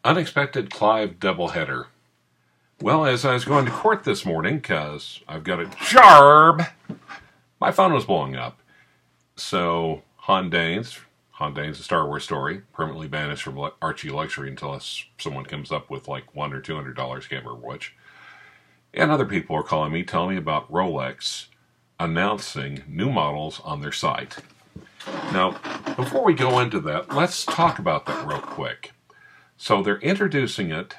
Unexpected CLYVE doubleheader. Well, as I was going to court this morning, because I've got a job, my phone was blowing up. So, Hondanes, a Star Wars story, permanently banished from ArchieLuxury until someone comes up with like $100 or $200, can't remember which. And other people are calling me, telling me about ROLECKS announcing new models on their site. Now, before we go into that, let's talk about that real quick. So they're introducing it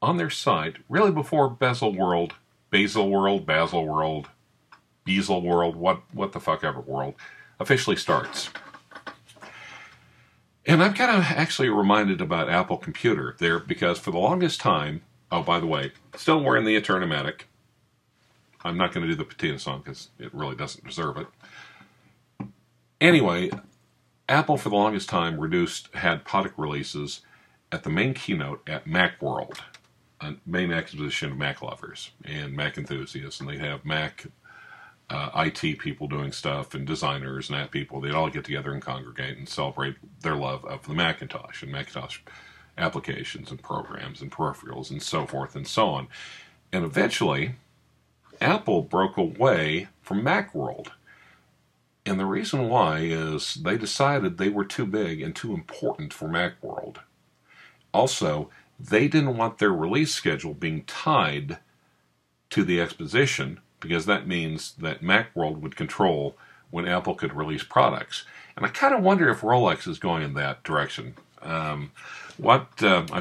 on their site really before Basil World, what the fuck ever world, officially starts. And I'm kind of actually reminded about Apple Computer there, because for the longest time, oh, by the way, still wearing the Eternamatic. I'm not going to do the patina song because it really doesn't deserve it. Anyway, Apple for the longest time had product releases at the main keynote at Macworld, a main exposition of Mac lovers and Mac enthusiasts, and they have Mac IT people doing stuff, and designers and app people. They'd all get together and congregate and celebrate their love of the Macintosh and Macintosh applications and programs and peripherals and so forth and so on. And eventually, Apple broke away from Macworld. And the reason why is they decided they were too big and too important for Macworld. Also, they didn't want their release schedule being tied to the exposition, because that means that Macworld would control when Apple could release products. And I kind of wonder if ROLECKS is going in that direction. I've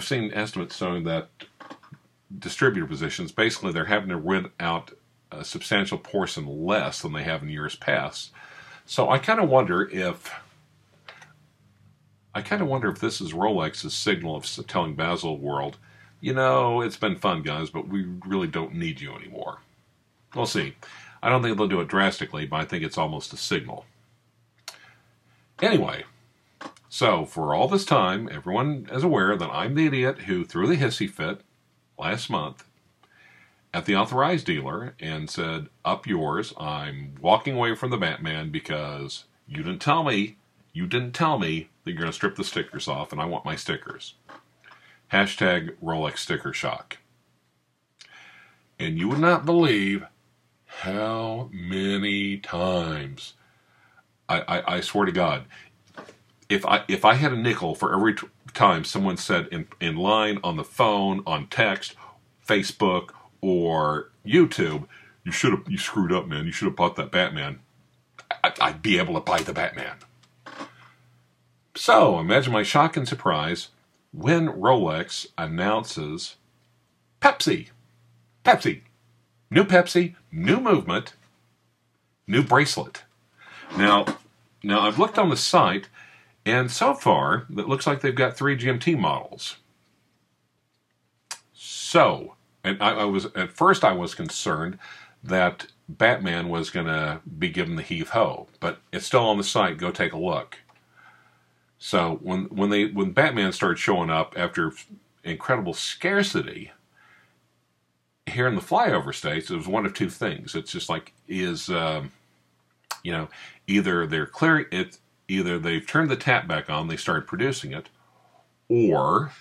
seen estimates showing that distributor positions, basically they're having to rent out a substantial portion less than they have in years past. So I kind of wonder if this is ROLEX's signal of telling Basil World, you know, it's been fun, guys, but we really don't need you anymore. We'll see. I don't think they'll do it drastically, but I think it's almost a signal. Anyway, so for all this time, everyone is aware that I'm the idiot who threw the hissy fit last month at the authorized dealer and said, up yours, I'm walking away from the Batman because you didn't tell me that you're going to strip the stickers off, and I want my stickers. Hashtag ROLECKS sticker shock. And you would not believe how many times, I swear to God, if I had a nickel for every time someone said in line, on the phone, on text, Facebook, or YouTube, you screwed up, man, you should have bought that Batman, I'd be able to buy the Batman. So, imagine my shock and surprise when ROLECKS announces Pepsi. New Pepsi, new movement, new bracelet. Now I've looked on the site, and so far, it looks like they've got 3 GMT models. So, and at first I was concerned that Batman was going to be given the heave-ho, but it's still on the site. Go take a look. So when Batman started showing up after incredible scarcity here in the flyover states, it was one of two things. It's just like either they're clearing it, either they've turned the tap back on, they started producing it, or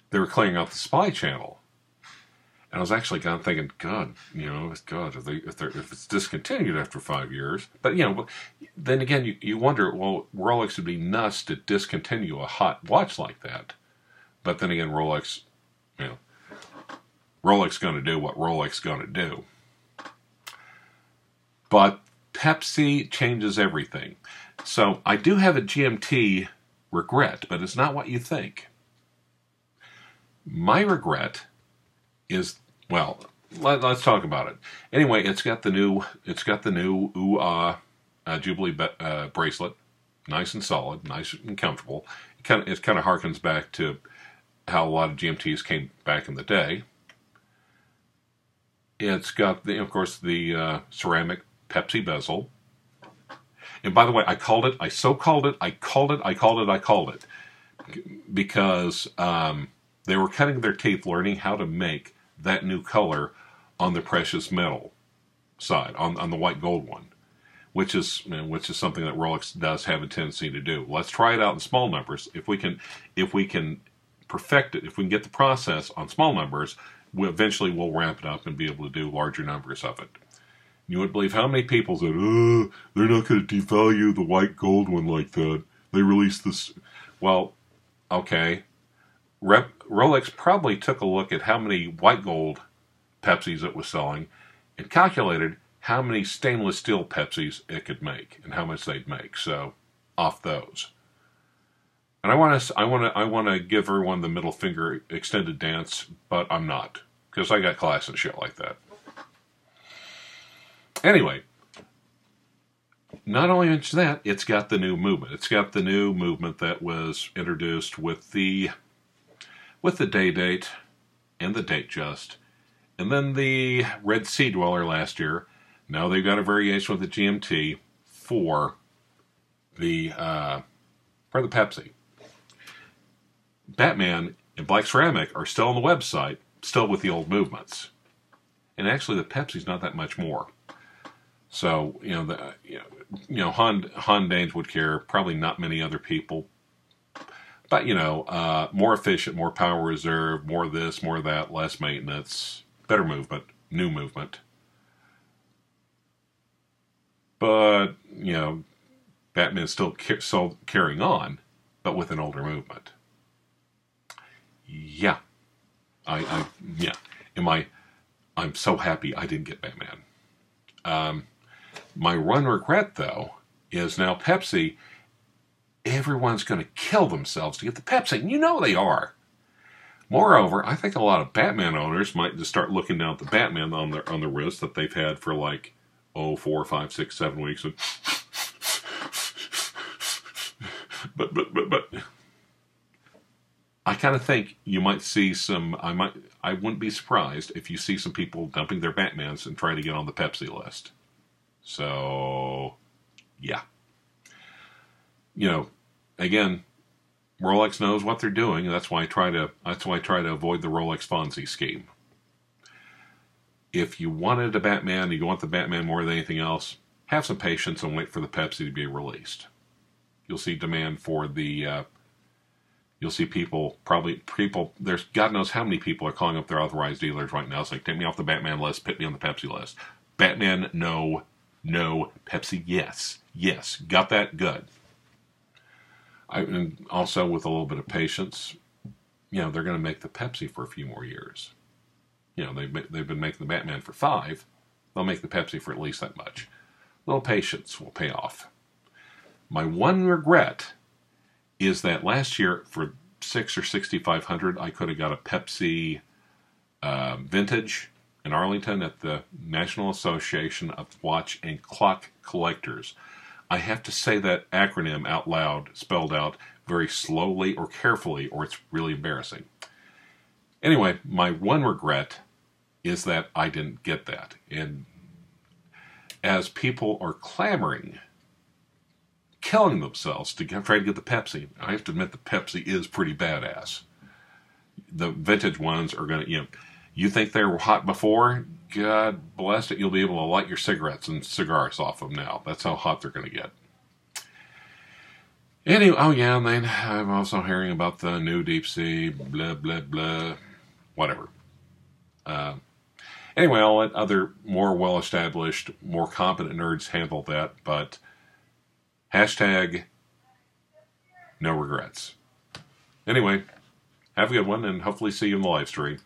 they were clearing out the supply channel. And I was actually kind of thinking, God, if it's discontinued after 5 years. But, then again, you wonder, well, ROLECKS would be nuts to discontinue a hot watch like that. But then again, ROLECKS going to do what ROLECKS going to do. But Pepsi changes everything. So I do have a GMT regret, but it's not what you think. My regret is, well, let's talk about it. Anyway, it's got the new Jubilee bracelet, nice and solid, nice and comfortable. It kind of harkens back to how a lot of GMTs came back in the day. It's got of course the ceramic Pepsi bezel. And by the way, I called it because they were cutting their teeth learning how to make that new color on the precious metal side, on the white gold one, which is something that ROLECKS does have a tendency to do. Let's try it out in small numbers. If we can perfect it, if we can get the process on small numbers, eventually we'll ramp it up and be able to do larger numbers of it. You wouldn't believe how many people said, oh, they're not going to devalue the white gold one like that. They released this. Well, okay. Rolex probably took a look at how many white gold Pepsis it was selling and calculated how many stainless steel Pepsis it could make and how much they'd make. So, off those. And I want to give everyone the middle finger extended dance, but I'm not, because I got class and shit like that. Anyway, not only is that, it's got the new movement. It's got the new movement that was introduced with the day date and the date just, and then the Red Sea Dweller last year. Now they've got a variation with the GMT for the Pepsi. Batman and Black Ceramic are still on the website, still with the old movements, and actually the Pepsi's not that much more. So, Hondanes would care, probably not many other people. But, more efficient, more power reserve, more this, more that, less maintenance, better movement, new movement. But, Batman's still carrying on, but with an older movement. Yeah. I'm so happy I didn't get Batman. My one regret, though, is now Pepsi, everyone's going to kill themselves to get the Pepsi. And you know they are. Moreover, I think a lot of Batman owners might just start looking down at the Batman on the wrist that they've had for like, 4, 5, 6, 7 weeks. And but I kind of think you might see some, I wouldn't be surprised if you see some people dumping their Batmans and trying to get on the Pepsi list. So, yeah. Again, Rolex knows what they're doing, and that's why I try to avoid the Rolex Fonzie scheme. If you wanted a Batman, you want the Batman more than anything else, have some patience and wait for the Pepsi to be released. You'll see demand for the, you'll see people, there's God knows how many people are calling up their authorized dealers right now. It's like, take me off the Batman list, put me on the Pepsi list. Batman, no. Pepsi, yes. Got that? Good. And also, with a little bit of patience, they're going to make the Pepsi for a few more years. They've been making the Batman for 5. They'll make the Pepsi for at least that much. A little patience will pay off. My one regret is that last year, for $600 or $6,500, I could have got a Pepsi vintage in Arlington at the National Association of Watch and Clock Collectors. I have to say that acronym out loud, spelled out very slowly or carefully, or it's really embarrassing. Anyway, my one regret is that I didn't get that. And as people are clamoring, killing themselves to try to get the Pepsi, I have to admit the Pepsi is pretty badass. The vintage ones are going to, you think they were hot before? God bless it, you'll be able to light your cigarettes and cigars off them now. That's how hot they're going to get. Anyway, and then I'm also hearing about the new deep sea, blah, blah, blah, whatever. Anyway, I'll let other more well-established, more competent nerds handle that, but hashtag no regrets. Anyway, have a good one, and hopefully see you in the live stream.